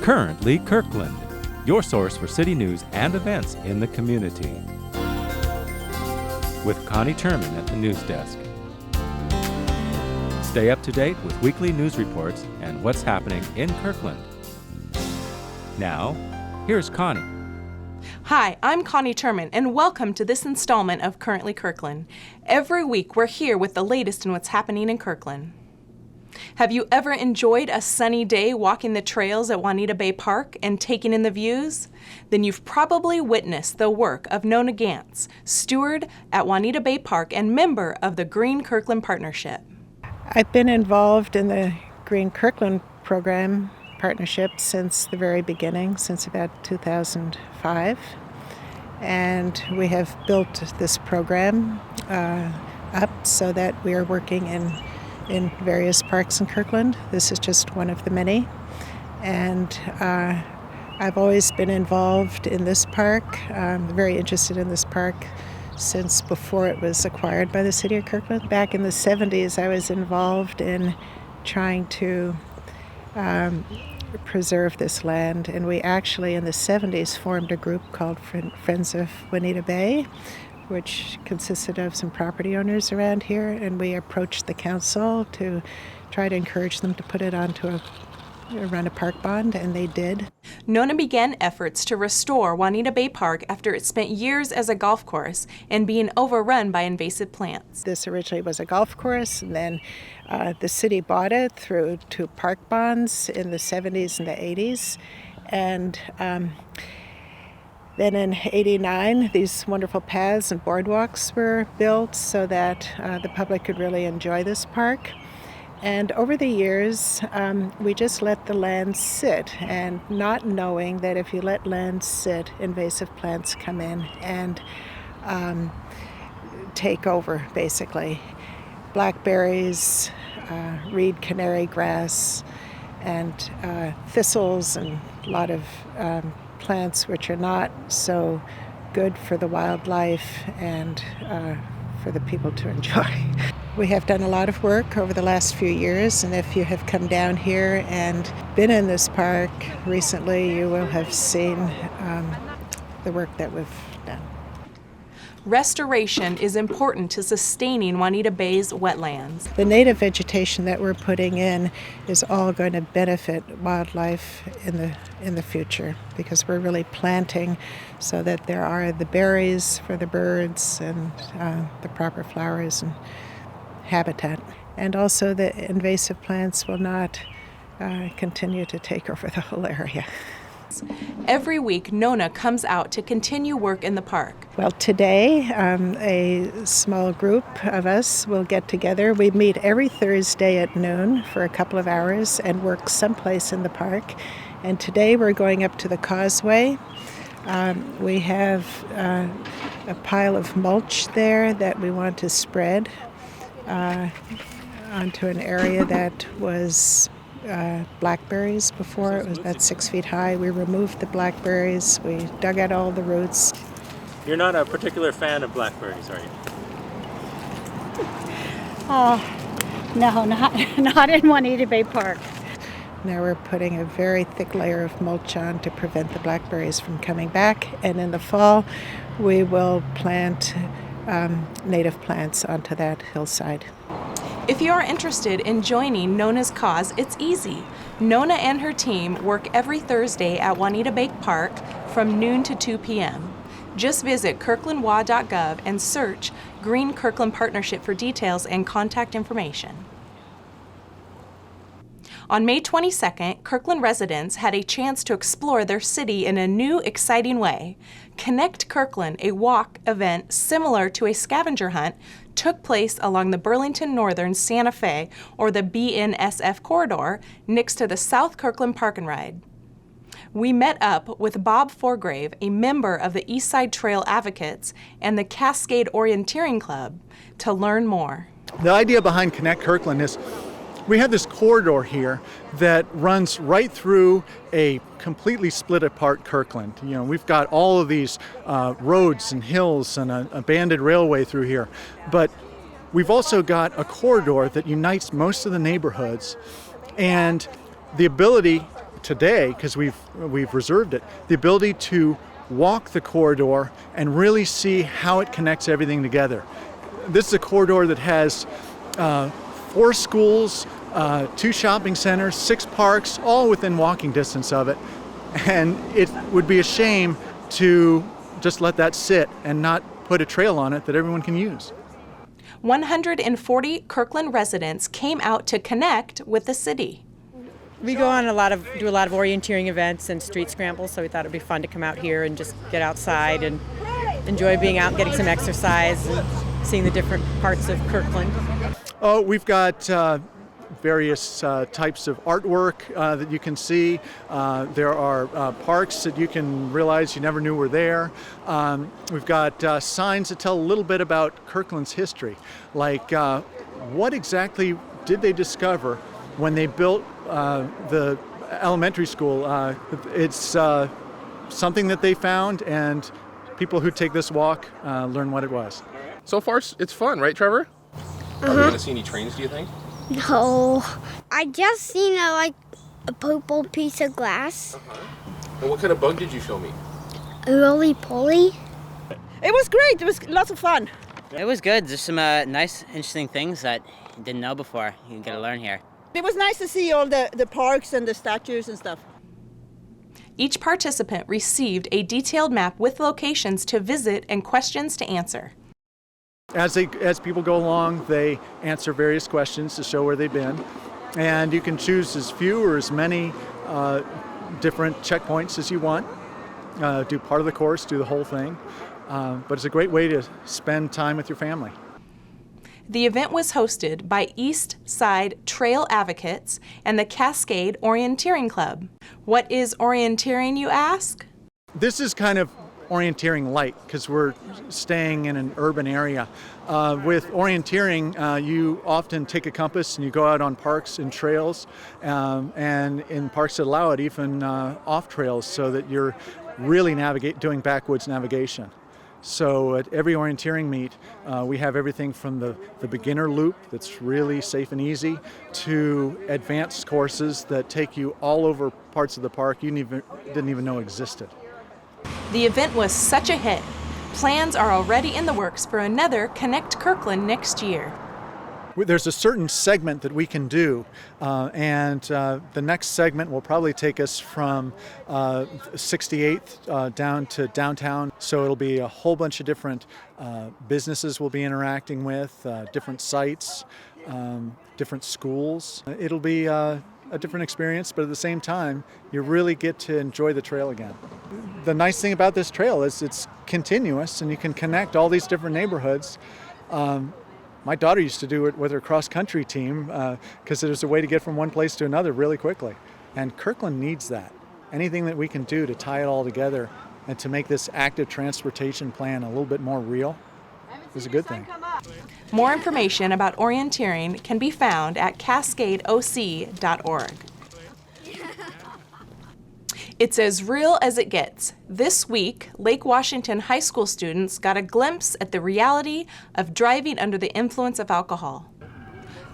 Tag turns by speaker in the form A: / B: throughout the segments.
A: Currently Kirkland, your source for city news and events in the community. With Connie Turman at the news desk. Stay up to date with weekly news reports and what's happening in Kirkland. Now, here's Connie.
B: Hi, I'm Connie Turman, and welcome to this installment of Currently Kirkland. Every week, we're here with the latest in what's happening in Kirkland. Have you ever enjoyed a sunny day walking the trails at Juanita Bay Park and taking in the views? Then you've probably witnessed the work of Nona Gantz, steward at Juanita Bay Park and member of the Green Kirkland Partnership.
C: I've been involved in the Green Kirkland program partnership since the very beginning, since about 2005. And we have built this program up so that we are working in various parks in Kirkland. This is just one of the many. And I've always been involved in this park, very interested in this park since before it was acquired by the city of Kirkland. Back in the 70s, I was involved in trying to preserve this land, and we actually in the 70s formed a group called Friends of Juanita Bay, which consisted of some property owners around here, and we approached the council to try to encourage them to put it onto run a park bond, and they did.
B: Nona began efforts to restore Juanita Bay Park after it spent years as a golf course and being overrun by invasive plants.
C: This originally was a golf course, and then the city bought it through two park bonds in the 70s and the 80s. And then in 89, these wonderful paths and boardwalks were built so that the public could really enjoy this park. And over the years, we just let the land sit, and not knowing that if you let land sit, invasive plants come in and take over, basically. Blackberries, reed canary grass, and thistles, and a lot of plants which are not so good for the wildlife and for the people to enjoy. We have done a lot of work over the last few years, and if you have come down here and been in this park recently, you will have seen the work that we've done.
B: Restoration is important to sustaining Juanita Bay's wetlands.
C: The native vegetation that we're putting in is all going to benefit wildlife in the future, because we're really planting so that there are the berries for the birds and the proper flowers and habitat. And also the invasive plants will not continue to take over the whole area.
B: Every week, Nona comes out to continue work in the park.
C: Well, today, a small group of us will get together. We meet every Thursday at noon for a couple of hours and work someplace in the park. And today we're going up to the causeway. We have a pile of mulch there that we want to spread onto an area that was blackberries before. It was about 6 feet high. We removed the blackberries. We dug out all the roots.
D: You're not a particular fan of blackberries, are you?
E: No, not in Juanita Bay Park.
C: Now we're putting a very thick layer of mulch on to prevent the blackberries from coming back. And in the fall, we will plant native plants onto that hillside.
B: If you are interested in joining Nona's cause, it's easy. Nona and her team work every Thursday at Juanita Bay Park from noon to 2 p.m. Just visit kirklandwa.gov and search Green Kirkland Partnership for details and contact information. On May 22nd, Kirkland residents had a chance to explore their city in a new, exciting way. Connect Kirkland, a walk event similar to a scavenger hunt, took place along the Burlington Northern Santa Fe, or the BNSF corridor, next to the South Kirkland Park and Ride. We met up with Bob Forgrave, a member of the Eastside Trail Advocates and the Cascade Orienteering Club, to learn more.
F: The idea behind Connect Kirkland is we have this corridor here that runs right through a completely split apart Kirkland. You know, we've got all of these roads and hills and an abandoned railway through here, but we've also got a corridor that unites most of the neighborhoods, and the ability today, because we've reserved it, the ability to walk the corridor and really see how it connects everything together. This is a corridor that has 4 schools, 2 shopping centers, 6 parks, all within walking distance of it. And it would be a shame to just let that sit and not put a trail on it that everyone can use.
B: 140 Kirkland residents came out to connect with the city.
G: We go on do a lot of orienteering events and street scrambles, so we thought it'd be fun to come out here and just get outside and enjoy being out and getting some exercise and seeing the different parts of Kirkland.
F: Oh, we've got various types of artwork that you can see. There are parks that you can realize you never knew were there. We've got signs that tell a little bit about Kirkland's history, like what exactly did they discover when they built the elementary school. It's something that they found, and people who take this walk learn what it was.
H: So far, it's fun, right, Trevor? Are we going to see any trains, do you think?
I: No. I just seen a purple piece of glass.
H: And what kind of bug did you show me?
I: A roly-poly.
G: It was great. It was lots of fun.
J: It was good. There's some nice, interesting things that you didn't know before. You get to learn here.
G: It was nice to see all the parks and the statues and stuff.
B: Each participant received a detailed map with locations to visit and questions to answer.
F: As people go along, they answer various questions to show where they've been. And you can choose as few or as many different checkpoints as you want. Do part of the course, do the whole thing. But it's a great way to spend time with your family.
B: The event was hosted by East Side Trail Advocates and the Cascade Orienteering Club. What is orienteering, you ask?
F: This is kind of orienteering light because we're staying in an urban area. With orienteering, you often take a compass and you go out on parks and trails, and in parks that allow it, even off trails, so that you're really doing backwoods navigation. So at every orienteering meet, we have everything from the beginner loop that's really safe and easy to advanced courses that take you all over parts of the park you didn't even know existed.
B: The event was such a hit. Plans are already in the works for another Connect Kirkland next year.
F: There's a certain segment that we can do, and the next segment will probably take us from 68th down to downtown. So it'll be a whole bunch of different businesses we'll be interacting with, different sites, different schools. It'll be a different experience, but at the same time, you really get to enjoy the trail again. The nice thing about this trail is it's continuous and you can connect all these different neighborhoods. My daughter used to do it with her cross-country team because it was a way to get from one place to another really quickly. And Kirkland needs that. Anything that we can do to tie it all together and to make this active transportation plan a little bit more real is a good thing.
B: More information about orienteering can be found at cascadeoc.org. It's as real as it gets. This week, Lake Washington high school students got a glimpse at the reality of driving under the influence of alcohol.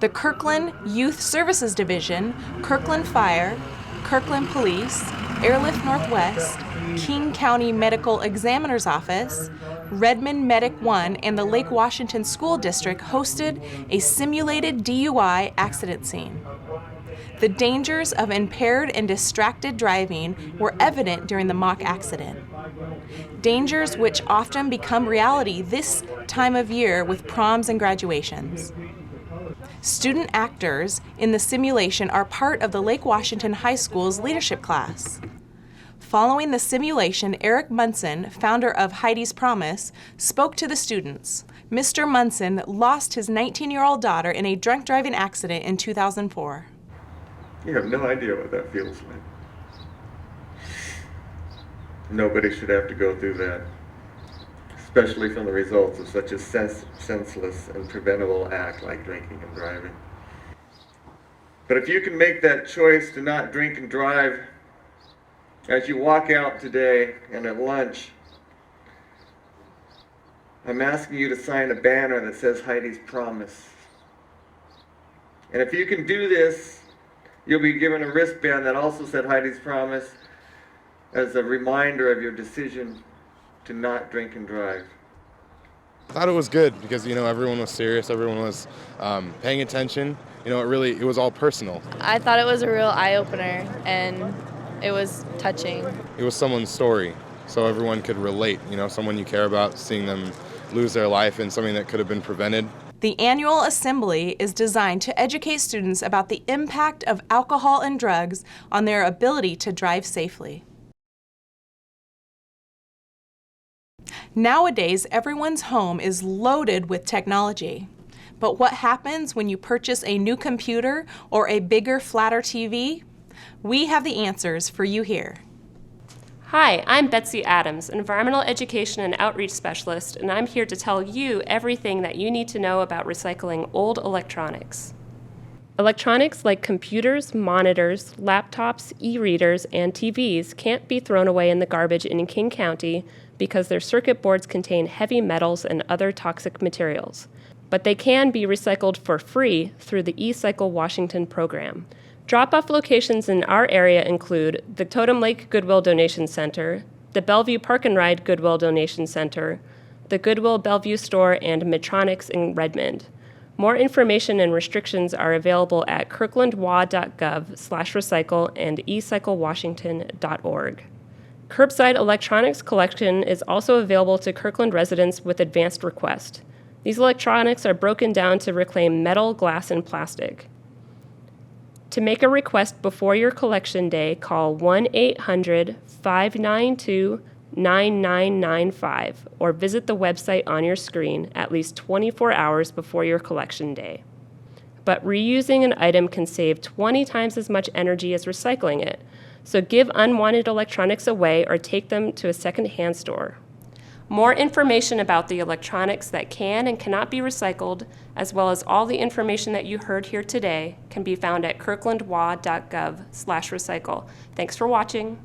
B: The Kirkland Youth Services Division, Kirkland Fire, Kirkland Police, Airlift Northwest, King County Medical Examiner's Office, Redmond Medic 1, and the Lake Washington School District hosted a simulated DUI accident scene. The dangers of impaired and distracted driving were evident during the mock accident. Dangers which often become reality this time of year with proms and graduations. Student actors in the simulation are part of the Lake Washington High School's leadership class. Following the simulation, Eric Munson, founder of Heidi's Promise, spoke to the students. Mr. Munson lost his 19-year-old daughter in a drunk driving accident in 2004.
K: You have no idea what that feels like. Nobody should have to go through that, especially from the results of such a senseless and preventable act like drinking and driving. But if you can make that choice to not drink and drive, as you walk out today and at lunch, I'm asking you to sign a banner that says Heidi's Promise. And if you can do this You'll be given a wristband that also said Heidi's Promise as a reminder of your decision to not drink and drive.
H: I thought it was good because, everyone was serious, everyone was paying attention. It was all personal.
L: I thought it was a real eye-opener, and it was touching.
H: It was someone's story, so everyone could relate, someone you care about, seeing them lose their life and something that could have been prevented.
B: The annual assembly is designed to educate students about the impact of alcohol and drugs on their ability to drive safely. Nowadays, everyone's home is loaded with technology. But what happens when you purchase a new computer or a bigger, flatter TV? We have the answers for you here.
M: Hi, I'm Betsy Adams, Environmental Education and Outreach Specialist, and I'm here to tell you everything that you need to know about recycling old electronics. Electronics like computers, monitors, laptops, e-readers, and TVs can't be thrown away in the garbage in King County because their circuit boards contain heavy metals and other toxic materials. But they can be recycled for free through the eCycle Washington program. Drop-off locations in our area include the Totem Lake Goodwill Donation Center, the Bellevue Park and Ride Goodwill Donation Center, the Goodwill Bellevue Store, and Medtronics in Redmond. More information and restrictions are available at kirklandwa.gov/recycle and ecyclewashington.org. Curbside electronics collection is also available to Kirkland residents with advanced request. These electronics are broken down to reclaim metal, glass, and plastic. To make a request before your collection day, call 1-800-592-9995 or visit the website on your screen at least 24 hours before your collection day. But reusing an item can save 20 times as much energy as recycling it, so give unwanted electronics away or take them to a second-hand store. More information about the electronics that can and cannot be recycled, as well as all the information that you heard here today, can be found at kirklandwa.gov/recycle. Thanks for watching.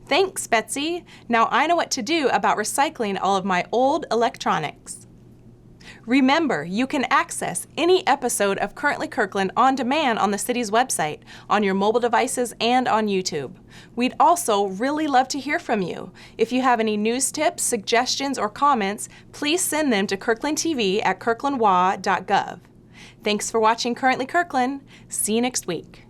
B: Thanks, Betsy. Now I know what to do about recycling all of my old electronics. Remember, you can access any episode of Currently Kirkland on demand on the city's website, on your mobile devices, and on YouTube. We'd also really love to hear from you. If you have any news tips, suggestions, or comments, please send them to kirklandtv@kirklandwa.gov. Thanks for watching Currently Kirkland. See you next week.